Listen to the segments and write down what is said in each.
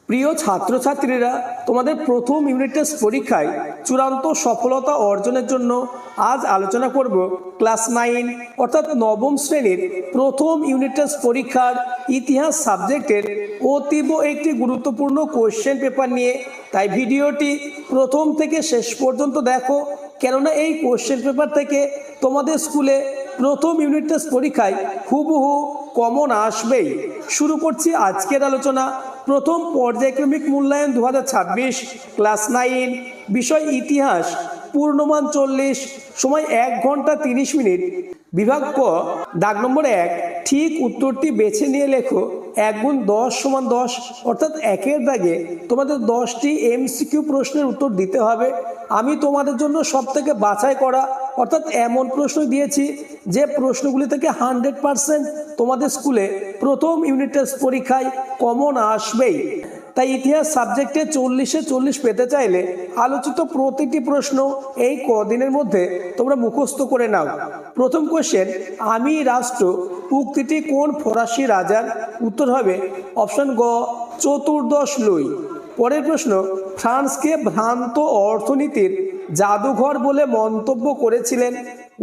প্রিয় ছাত্রছাত্রীরা, তোমাদের প্রথম ইউনিট টেস্ট পরীক্ষায় চূড়ান্ত সফলতা অর্জনের জন্য আজ আলোচনা করব ক্লাস 9 অর্থাৎ নবম শ্রেণীর প্রথম ইউনিট টেস্ট পরীক্ষার ইতিহাস সাবজেক্টের অতীব একটি গুরুত্বপূর্ণ কোশ্চেন পেপার নিয়ে। তাই ভিডিওটি প্রথম থেকে শেষ পর্যন্ত দেখো, কেননা এই কোশ্চেন পেপার থেকে তোমাদের স্কুলে প্রথম ইউনিট টেস্ট পরীক্ষায় হুবহু কমন আসবেই। শুরু করছি আজকের আলোচনা। প্রথম পর্যায়ক্রমিক মূল্যায়ন 2026, ক্লাস 9, বিষয় ইতিহাস, পূর্ণমান 40, সময় 1 ঘন্টা 30 মিনিট। বিভাগ ক, দাগ নম্বর 1, ঠিক উত্তরটি বেছে নিয়ে লেখো। 1 গুণ 10 সমান 10, অর্থাৎ 1-এর দাগে তোমাদের 10টি এমসিকিউ প্রশ্নের উত্তর দিতে হবে। আমি তোমাদের জন্য সব থেকে বাছাই করা অর্থাৎ এমন প্রশ্ন দিয়েছি যে প্রশ্নগুলি থেকে 100% তোমাদের স্কুলে প্রথম ইউনিট টেস্ট পরীক্ষায় কমন আসবেই। তাই ইতিহাস সাবজেক্টে 40-এ 40 পেতে চাইলে আলোচিত প্রতিটি প্রশ্ন এই কদিনের মধ্যে তোমরা মুখস্থ করে নাও। প্রথম কোশ্চেন, আমি রাষ্ট্র উক্তিটি কোন ফরাসি রাজার? উত্তর হবে অপশন গ, চতুর্দশ লুই। পরের প্রশ্ন, ফ্রান্সকে ভ্রান্ত অর্থনীতির জাদুঘর বলে মন্তব্য করেছিলেন?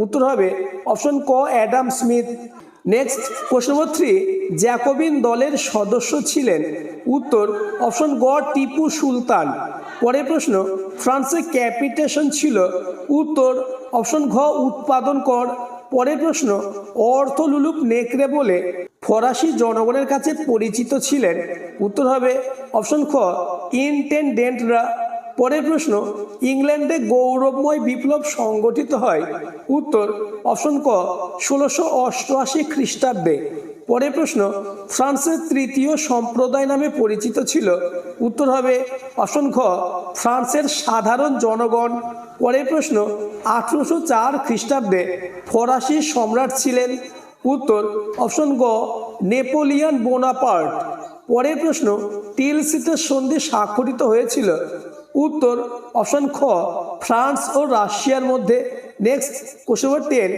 উত্তর হবে অপশন ক, অ্যাডাম স্মিথ। নেক্সট, কোশ্চেন নম্বর 3, জ্যাকোবিন দলের সদস্য ছিলেন? উত্তর অপশন গ, টিপু সুলতান। পরের প্রশ্ন, ফ্রান্সের ক্যাপিটেশন ছিল? উত্তর অপশন ঘ, উৎপাদন কর। পরের প্রশ্ন, অর্থলুলুপ নেকড়ে বলে ফরাসি জনগণের কাছে পরিচিত ছিলেন? উত্তর হবে অপশন খ, ইন্টেন্ডেন্টরা। পরের প্রশ্ন, ইংল্যান্ডে গৌরবময় বিপ্লব সংগঠিত হয়? উত্তর অপশন ক, 1688 খ্রিস্টাব্দে। পরের প্রশ্ন, ফ্রান্সের তৃতীয় সম্প্রদায় নামে পরিচিত ছিল? উত্তর হবে অপশন খ, ফ্রান্সের সাধারণ জনগণ। পরের প্রশ্ন, 1804 খ্রিস্টাব্দে ফরাসি সম্রাট ছিলেন? উত্তর অপশন গ, নেপোলিয়ন বোনাপার্ট। পরের প্রশ্ন, টিলসিটের সন্ধি স্বাক্ষরিত হয়েছিল? উত্তর অপশন খ, ফ্রান্স ও রাশিয়ার মধ্যে। নেক্সট, কোশ্চেন নম্বর 10,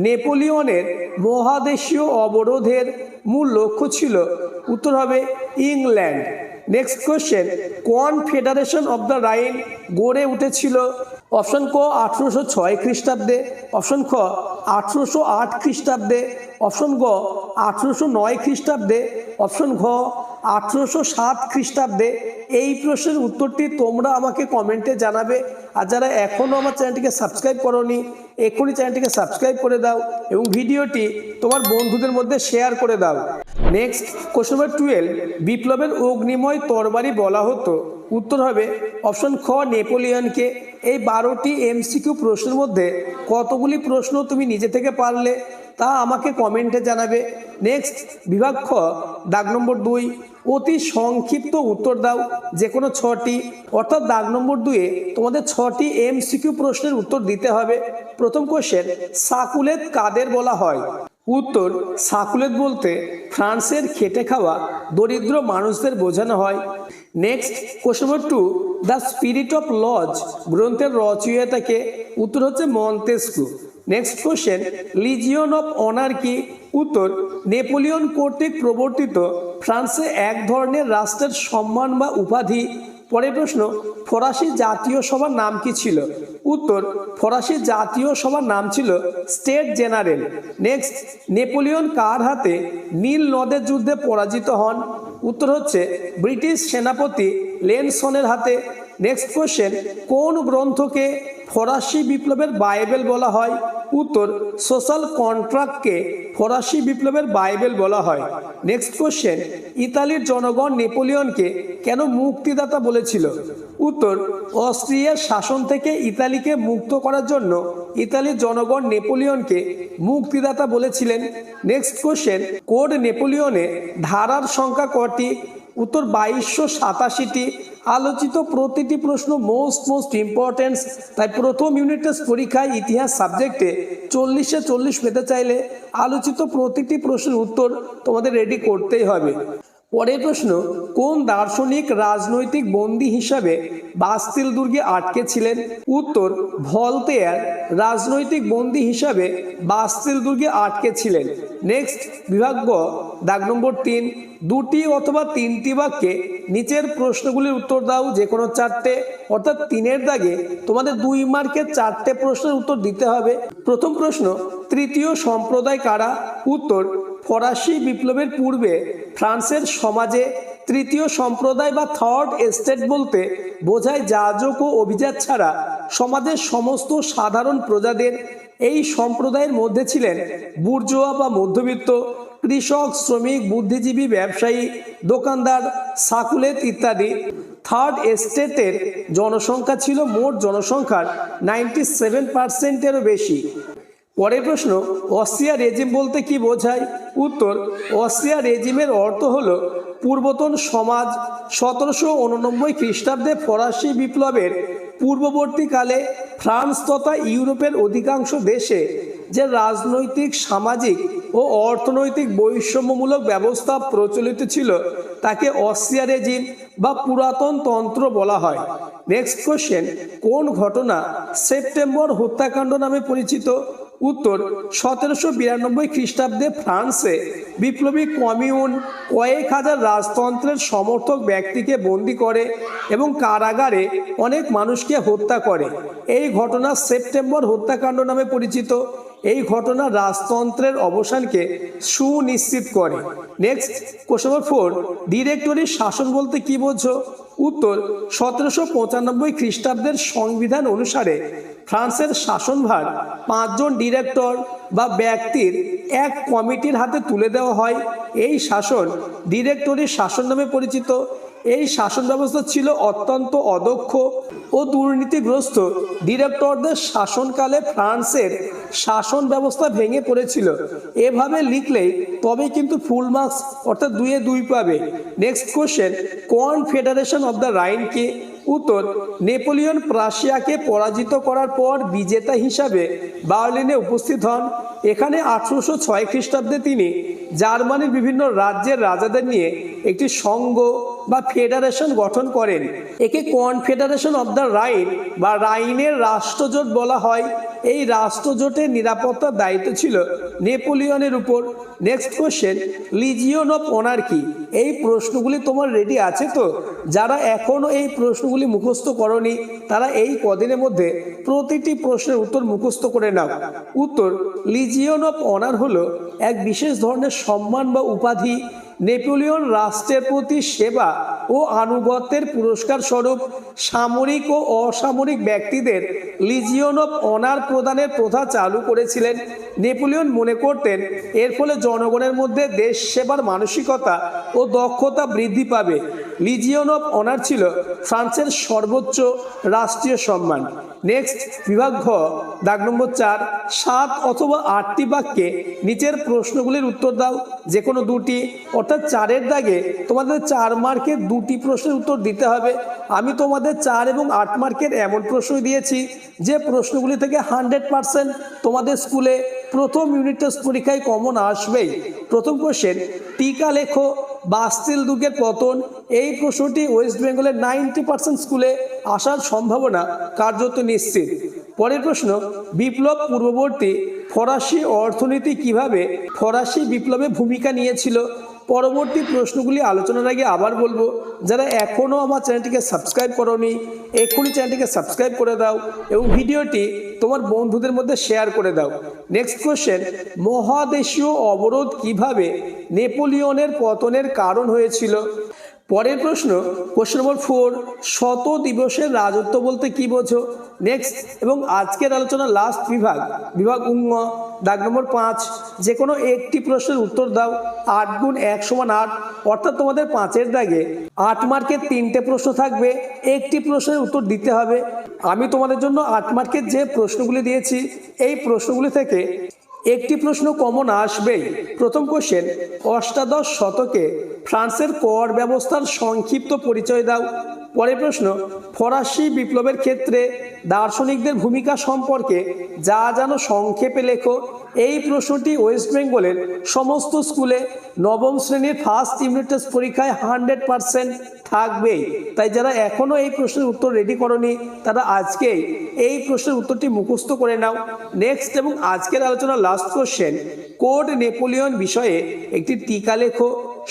নেপোলিয়নের মহাদেশীয় অবরোধের মূল লক্ষ্য ছিল? উত্তর হবে England. Next question, confederation of the Rhine গড়ে উঠেছিল? অপশন ক, 1806 খ্রিস্টাব্দে। অপশন খ, 1808 খ্রিস্টাব্দে। অপশন গ, 1809 খ্রিস্টাব্দে। অপশন ঘ, 1807 খ্রিস্টাব্দে। এই প্রশ্নের উত্তরটি তোমরা আমাকে কমেন্টে জানাবে। আর যারা এখনও আমার চ্যানেলটিকে সাবস্ক্রাইব করোনি, এক্ষুনি চ্যানেলটিকে সাবস্ক্রাইব করে দাও এবং ভিডিওটি তোমার বন্ধুদের মধ্যে শেয়ার করে দাও। নেক্সট, কোশ্চেন নম্বর 12, বিপ্লবের অগ্নিময় তরবারি বলা হতো? উত্তর হবে অপশন খ, নেপোলিয়নকে। এই 12টি এমসিকিউ প্রশ্নের মধ্যে কতগুলি প্রশ্ন তুমি নিজে থেকে পারলে তা আমাকে কমেন্টে জানাবে। নেক্সট, বিভাগ খ, দাগ নম্বর 2, অতি সংক্ষিপ্ত উত্তর দাও যে কোনো 6টি, অর্থাৎ দাগ নম্বর 2-এ তোমাদের 6টি এমসিকিউ প্রশ্নের উত্তর দিতে হবে। প্রথম কোশ্চেন, সাকুলেত কাদের বলা হয়? উত্তর, সাকুলেত বলতে ফ্রান্সের খেটে খাওয়া দরিদ্র মানুষদের বোঝানো হয়। Next, question number 2, the spirit of laws গ্রন্থের রচয়িতাকে? উত্তর হচ্ছে Montesquieu. Next question, legion of honour কি? উত্তর, নেপোলিয়ন কর্তৃক প্রবর্তিত ফ্রান্সে এক ধরনের রাষ্ট্রের সম্মান বা উপাধি। পরের প্রশ্ন, ফরাসি জাতীয় সভার নাম কি ছিল? উত্তর, ফরাসি জাতীয় সভার নাম ছিল স্টেট জেনারেল। নেক্সট, নেপোলিয়ন কার হাতে নীল নদের যুদ্ধে পরাজিত হন? উত্তর হচ্ছে ব্রিটিশ সেনাপতি লেনসনের হাতে। নেক্সট কোশ্চেন, কোন গ্রন্থকে ফরাসি বিপ্লবের বাইবেল বলা হয়? উত্তর, সোশ্যাল কন্ট্রাক্টকে ফরাসি বিপ্লবের বাইবেল বলা হয়। নেক্সট কোশ্চেন, ইতালির জনগণ নেপোলিয়নকে কেন মুক্তিদাতা বলেছিল? উত্তর, অস্ট্রিয়ার শাসন থেকে ইতালিকে মুক্ত করার জন্য ইতালির জনগণ নেপোলিয়নকে মুক্তিদাতা বলেছিলেন। নেক্সট কোশ্চেন, কোড নেপোলিয়নে ধারার সংখ্যা কটি? উত্তর 2287টি। আলোচিত প্রতিটি প্রশ্ন মোস্ট ইম্পর্টেন্ট। তাই প্রথম ইউনিট টেস্ট পরীক্ষায় ইতিহাস সাবজেক্টে 40-এ 40 পেতে চাইলে আলোচিত প্রতিটি প্রশ্নের উত্তর তোমাদের রেডি করতেই হবে। পরের প্রশ্ন, কোন দার্শনিক রাজনৈতিক বন্দী হিসাবে বাস্তিল দুর্গে আটকে ছিলেন? উত্তর, ভলতেয়ার রাজনৈতিক বন্দী হিসাবে বাস্তিল দুর্গে আটকে ছিলেন। নেক্সট, বিভাগ গ, দাগ নম্বর 3, দুটি অথবা তিনটি বাক্যে নিচের প্রশ্নগুলির উত্তর দাও, যে কোনো চারটে, অর্থাৎ 3-এর দাগে তোমাদের 2 মার্কের 4টে প্রশ্নের উত্তর দিতে হবে। প্রথম প্রশ্ন, তৃতীয় সম্প্রদায় কারা? উত্তর, ফরাসি বিপ্লবের পূর্বে ফ্রান্সের সমাজে তৃতীয় সম্প্রদায় বা থার্ড এস্টেট বলতে বোঝায় যাজক ও অভিজাত ছাড়া সমাজের সমস্ত সাধারণ প্রজাদের। এই সম্প্রদায়ের মধ্যে ছিলেন বুর্জোয়া বা মধ্যবিত্ত, কৃষক, শ্রমিক, বুদ্ধিজীবী, ব্যবসায়ী, দোকানদার, সাকুলেত ইত্যাদি। থার্ড এস্টেটের জনসংখ্যা ছিল মোট জনসংখ্যার 97%-এরও বেশি। পরের প্রশ্ন, অস্ট্রিয়া রেজিম বলতে কি বোঝায়? উত্তর, অস্ট্রিয়া রেজিমের অর্থ হলো পূর্বতন সমাজ। 1789 খ্রিস্টাব্দে ফরাসি বিপ্লবের পূর্ববর্তীকালে ফ্রান্স তথা ইউরোপের অধিকাংশ দেশে যে রাজনৈতিক, সামাজিক ও অর্থনৈতিক বৈষম্যমূলক ব্যবস্থা প্রচলিত ছিল তাকে অস্ট্রিয়া রেজিম বা পুরাতন তন্ত্র বলা হয়। নেক্সট কোশ্চেন, কোন ঘটনা সেপ্টেম্বর হত্যাকাণ্ড নামে পরিচিত? উত্তর, 1792 খ্রিস্টাব্দে ফ্রান্সে বিপ্লবী কমিউন কয়েক হাজার রাজতন্ত্রের সমর্থক ব্যক্তিকে বন্দী করে এবং কারাগারে অনেক মানুষকে হত্যা করে। এই ঘটনা সেপ্টেম্বর হত্যাকাণ্ড নামে পরিচিত। এই ঘটনা রাজতন্ত্রের অবসানকে সুনিশ্চিত করে। নেক্সট, কোশ্চেন নম্বর 4, ডিরেক্টরির শাসন বলতে কি বোঝো? উত্তর, 1795 খ্রিস্টাব্দের সংবিধান অনুসারে ফ্রান্সের শাসনভার 5 জন ডিরেক্টর বা ব্যক্তির এক কমিটির হাতে তুলে দেওয়া হয়। এই শাসন ডিরেক্টরির শাসন নামে পরিচিত। এই শাসন ব্যবস্থা ছিল অত্যন্ত অদক্ষ ও দুর্নীতিগ্রস্ত। ডিরেক্টরদের শাসনকালে ফ্রান্সের শাসন ব্যবস্থা ভেঙে পড়েছিল। এভাবে লিখলেই তবে কিন্তু ফুল মার্কস, অর্থাৎ 2-এ 2 পাবে। Next question, confederation of the Rhine কে? উত্তর, নেপোলিয়ন প্রাশিয়াকে পরাজিত করার পর বিজেতা হিসাবে বার্লিনে উপস্থিত হন। এখানে 1806 খ্রিস্টাব্দে তিনি জার্মানির বিভিন্ন রাজ্যের রাজাদের নিয়ে একটি সংঘ বা ফেডারেশন গঠন করেন। একে কনফেডারেশন অব দ্য রাইন বা রাইনের রাষ্ট্রজোট বলা হয়। এই রাষ্ট্রজোটের নিরাপত্তার দায়িত্ব ছিল নেপোলিয়নের উপর। Next question, legion of honour কি? এই প্রশ্নগুলি তোমার রেডি আছে তো? যারা এখনো এই প্রশ্নগুলি মুখস্থ করনি তারা এই কদিনের মধ্যে প্রতিটি প্রশ্নের উত্তর মুখস্থ করে নাও। উত্তর, লিজিয়ন অফ অনার হলো এক বিশেষ ধরনের সম্মান বা উপাধি। নেপোলিয়ন রাষ্ট্রের প্রতি সেবা ও আনুগত্যের পুরস্কার স্বরূপ সামরিক ও অসামরিক ব্যক্তিদের লিজিয়ন অফ অনার প্রদানের প্রথা চালু করেছিলেন। নেপোলিয়ন মনে করতেন এর ফলে জনগণের মধ্যে দেশ সেবার মানসিকতা ও দক্ষতা বৃদ্ধি পাবে। লিজিয়ন অফ অনার ছিল ফ্রান্সের সর্বোচ্চ রাষ্ট্রীয় সম্মান। নেক্সট, বিভাগ ঘ, দাগ নম্বর 4, 7 অথবা 8টি বাক্যে নিচের প্রশ্নগুলির উত্তর দাও, যে কোনো 2টি, অর্থাৎ 4-এর দাগে তোমাদের 4 মার্কের 2টি প্রশ্নের উত্তর দিতে হবে। আমি তোমাদের 4 এবং 8 মার্কের এমন প্রশ্ন দিয়েছি যে প্রশ্নগুলি থেকে 100% তোমাদের স্কুলে প্রথম ইউনিট টেস্ট পরীক্ষায় কমন আসবেই। প্রথম কোশ্চেন, টিকা লেখো, বাস্তিল দুর্গের পতন। এই প্রশ্নটি ওয়েস্ট বেঙ্গলের 90% স্কুলে আসার সম্ভাবনা কার্যত নিশ্চিত। পরের প্রশ্ন, বিপ্লব পূর্ববর্তী ফরাসি অর্থনীতি কিভাবে ফরাসি বিপ্লবে ভূমিকা নিয়েছিল? পরবর্তী প্রশ্নগুলি আলোচনার আগে আবার বলবো, যারা এখনও আমার চ্যানেলটিকে সাবস্ক্রাইব করোনি এক্ষুনি চ্যানেলটিকে সাবস্ক্রাইব করে দাও এবং ভিডিওটি তোমার বন্ধুদের মধ্যে শেয়ার করে দাও। নেক্সট কোশ্চেন, মহাদেশীয় অবরোধ কিভাবে নেপোলিয়নের পতনের কারণ হয়েছিল? পরের প্রশ্ন, কোশ্চেন নম্বর 4, শত দিবসের রাজত্ব বলতে কি বোঝো? নেক্সট, এবং আজকের আলোচনার লাস্ট বিভাগ, বিভাগ ঙ, দাগ নম্বর 5, যে কোনো একটি প্রশ্নের উত্তর দাও। 8 গুণ 1 সমান 8, অর্থাৎ তোমাদের 5-এর দাগে 8 মার্কের 3টে প্রশ্ন থাকবে, একটি প্রশ্নের উত্তর দিতে হবে। আমি তোমাদের জন্য 8 মার্কের যে প্রশ্নগুলি দিয়েছি এই প্রশ্নগুলি থেকে একটি প্রশ্ন কমন আসবেই। প্রথম কোশ্চেন, অষ্টাদশ শতকে ফ্রান্সের কর ব্যবস্থার সংক্ষিপ্ত পরিচয় দাও। পরের প্রশ্ন, ফরাসি বিপ্লবের ক্ষেত্রে দার্শনিকদের ভূমিকা সম্পর্কে যা জানো সংক্ষেপে লেখো। এই প্রশ্নটি ওয়েস্ট বেঙ্গলের সমস্ত স্কুলে নবম শ্রেণীর ফার্স্ট ইউনিট টেস্ট পরীক্ষায় 100% থাকবেই। তাই যারা এখনো এই প্রশ্নের উত্তর রেডি করনি তারা আজকেই এই প্রশ্নের উত্তরটি মুখস্থ করে নাও। নেক্সট এবং আজকের আলোচনার লাস্ট কোশ্চেন, কোড নেপোলিয়ন বিষয়ে একটি টিকা লেখো।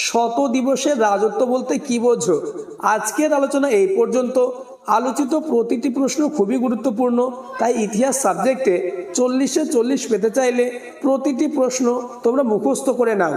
শত দিবসের রাজত্ব বলতে কি বোঝো? আজকের আলোচনা এই পর্যন্ত। আলোচিত প্রতিটি প্রশ্ন খুবই গুরুত্বপূর্ণ, তাই ইতিহাস সাবজেক্টে 40-এ 40 পেতে চাইলে প্রতিটি প্রশ্ন তোমরা মুখস্থ করে নাও।